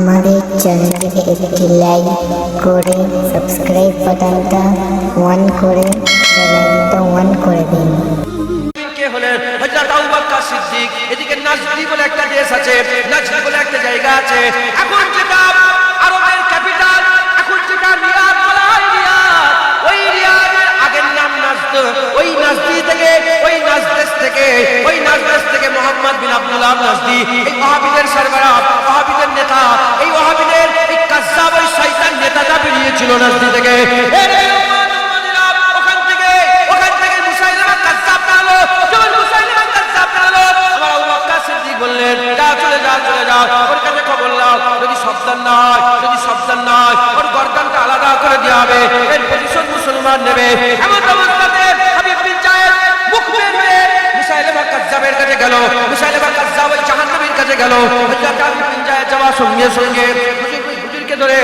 আমাদের চ্যানেলকে একটি লাইক করে সাবস্ক্রাইব বাটনটা অন করে বেল আইকনটা অন করে দিন। কে হলেন হযরত আবু বকর সিদ্দিক। এদিকে নাজদি বলে একটা দেশ আছে, নাজদি বলে একটা জায়গা আছে। এখন যেটা আরবের ক্যাপিটাল, এখন যেটা রিয়াদ বলা হয়, রিয়াদ, ওই রিয়াদের আগের নাম নাজদ। ওই নাজদি থেকে, ওই নাজদেশ থেকে, ওই নাজদেশ থেকে মুহাম্মদ বিন আব্দুল্লাহ নাজদি, এই ওয়াহাবিদের সরবরাহ, ওয়াহাবিদের নেতা, এই ওয়াহাবিদের এই কাজ্জাব, ওই শয়তান নেতাটা বেরিয়েছিল নাজদি থেকে। বললেন চলে যাও ওর কাছে খবর নাও, যদি সাবধান না হয়, যদি সাবধান না হয় ওর গর্দানটা আলাদা করে দেওয়া হবে, এর প্রতিশোধ মুসলমান নেবে। এমন অবস্থাতে হাবিব বিন জায়েদ মুখ বের হয়ে মুসাইলিমা কাজ্জাবের কাছে গেল। মুসাইলিমা কাজ্জাব ওই জাহান্নামীর কাছে গেল। হযরত হাবিব বিন জায়েদ যাওয়ার সঙ্গে সঙ্গে হুজুরকে ধরে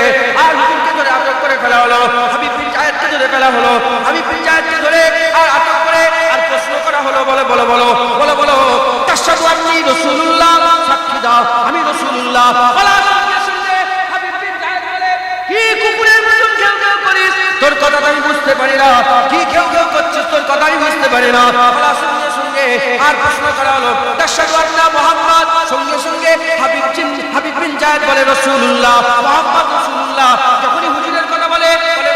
আটক করে ফেলা হলো। হাবিব বিন জায়েদকে ধরে ফেলা হলো। হাবিব বিন জায়েদকে ধরে আর আটক করে আর প্রশ্ন করা হলো, বলো তাশহাদু আন্নী রাসূলুল্লাহ, সাক্ষী দাও আমি রাসূলুল্লাহ। বলার সঙ্গে সঙ্গে হাবিব বিন জায়েদ বলে, কি কুকুরের মতো ঘেউ ঘেউ করিস, তোর কথা আমি বুঝতে পারি না, কি ঘেউ ঘেউ করছিস, তোর কথা আমি বুঝতে পারি না। বলার সঙ্গে সঙ্গে আর প্রশ্ন করা হলো, তাশহাদু আন্না মুহাম্মদ। সঙ্গে সঙ্গে হাবিব বিন জায়েদ বলে রাসূলুল্লাহ, মুহাম্মদ রাসূলুল্লাহ। যখনই হুজুরের কথা বলে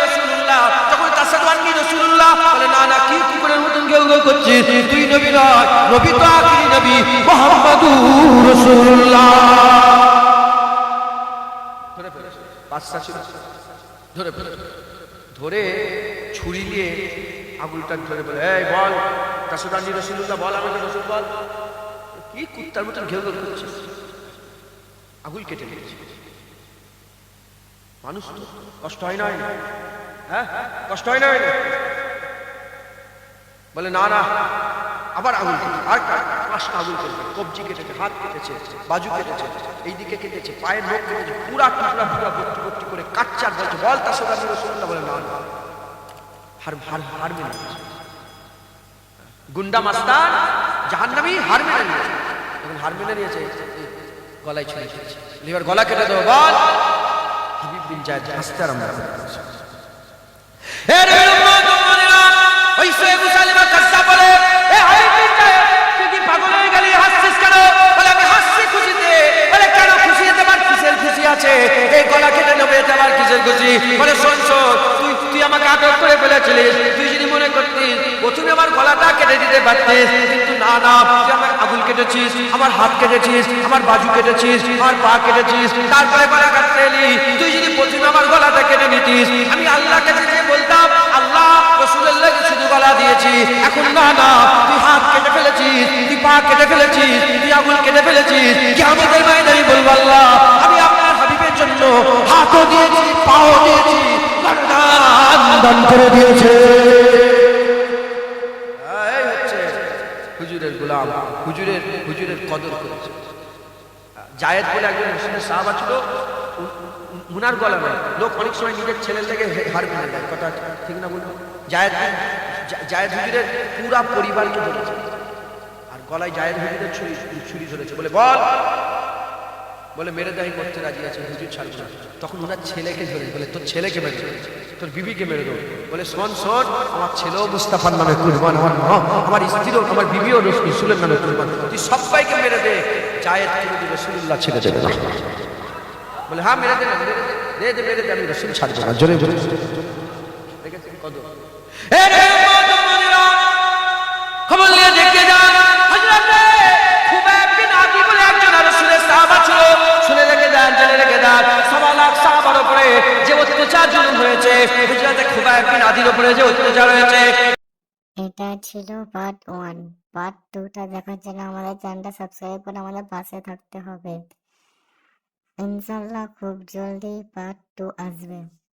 রাসূলুল্লাহ, যখন তাশহাদু আন্নী রাসূলুল্লাহ বলে, না কি কুকুরের মতো ঘেউ ঘেউ করছিস, তুই নবী নয়, নবী তো আখিরি নবী মুহাম্মাদুর রাসূলুল্লাহ। ধরে ছুরি দিয়ে আঙুলটা ধরে বলে, এই বল তাশহাদু আন্নী রাসূলুল্লাহ, বল আমাকে রাসূল বল। কি কুত্তার মতো ঘেউ ঘেউ করছিস, আঙুল কেটে দিয়েছে। মানুষ তো কষ্ট হয় না, হ্যাঁ কষ্ট হয় না। বলে না আবার আঙুল কেটেছে, আর 5টা আঙুল কেটেছে, কবজি কেটেছে, হাত কেটেছে, বাজু কেটেছে, এইদিকে কেটেছে, পায়ের নখ কেটেছে, পুরা ভর্তি করে কাচ্চা। বলছে বল তাশহাদু আন্নী রাসূলুল্লাহ, বলে না হার মেনে নিয়েছে। গুন্ডা মাস্তান জাহান্নামী হার মেনে নিয়েছে। যখন হার মেনে নিয়েছে গলায় ছুঁয়ে দিয়েছে, এবার গলা কেটে দেবো, বল। হাবিব বিন জায়েদ হাসতে আরম্ভ করেছে। ওই মুসাইলিমা কাজ্জাব বলে, এ হাবিব বিন জায়েদ, তুই কি পাগল হয়ে গেলি, হাসছিস কেন? বলে আমি হাসছি খুশিতে। বলে কেন খুশি? তোমার কিসের খুশি আছে? এই গলা কেটে নেবে, তোমার কিসের খুশি? বলে শোন তুই আমাকে আটক করে ফেলেছিলিস, তুই যদি মনে করতিস প্রথমে আমার গলাটা কেটে দিতে পারতিস, কিন্তু না তুই আমার আঙুল কেটেছিস, আমার হাত কেটেছিস, আমার বাজু কেটেছিস, আমার পা কেটেছিস, তারপরে গলা কাটতে এলি। তুই যদি প্রথমে আমার গলাটা কেটে নিতিস, আমি আল্লাহর কাছে গিয়ে বলতাম, আল্লাহ রাসূলুল্লাহকে শুধু গলা দিয়েছি, এখন না তুই হাত কেটে ফেলেছিস, তুই পা কেটে ফেলেছিস, তুই আঙুল কেটে ফেলেছিস, কিয়ামতের ময়দানে বলবো, আল্লাহ আমি আপনার হাবিবের জন্য হাতও দিয়েছি, পাও দিয়েছি, দান করে দিয়েছে। এই হচ্ছে হুজুরের গোলাম, হুজুরের কদর করেছে। জায়েদ বলে একজন মুসলিমের সাহাবা ছিল, উনার গলা নয়, লোক অনেক সময় নিজের ছেলের লেগে হার মেনে দেয়, কথা ঠিক না বলবো? জায়েদ হুজুরের পুরা পরিবারকে ধরেছে, আর গলায় জায়েদ হুজুরের ছুরি ধরেছে। বলে মেরে দেয়, করতে রাজি আছে, হুজুর ছাড়বে না। তখন ওনার ছেলেকে ধরে বলে, তোর ছেলেকে মেরে দেবো, তোর বিবিকে মেরে দেবো। বলে শোন আমার ছেলেও মুস্তাফার নামে কুরবান, আমার মা, আমার স্ত্রীও, আমার বিবিও রাসূলের নামে কুরবান, তুই সবাইকে মেরে দে, জায়েদ কিন্তু রাসূলুল্লাহ ছেড়ে দেবে না। বলে হ্যাঁ মেরে দে, মেরে দে, আমি রাসূল ছাড়বো না। জোরে দেখেছেন কদর। খবর নিয়ে দেখে যান, হযরত খুবাইব বিন আদি বলে একজন রাসূলের সাহাবা ছিল। শুনে রেখে দেন, জেনে রেখে দেন, 1.25 লাখ সাহাবার উপরে যে অত্যাচার জুলুম হয়েছে, হযরত খুবাইব বিন আদির উপরে যে অত্যাচার হয়েছে। এটা ছিল পার্ট 1। পার্ট 2টা দেখার জন্য আমাদের চ্যানেলটা সাবস্ক্রাইব করে আমাদের পাশে থাকতে হবে। ইনশাআল্লাহ খুব জলদি পার্ট 2 আসবে।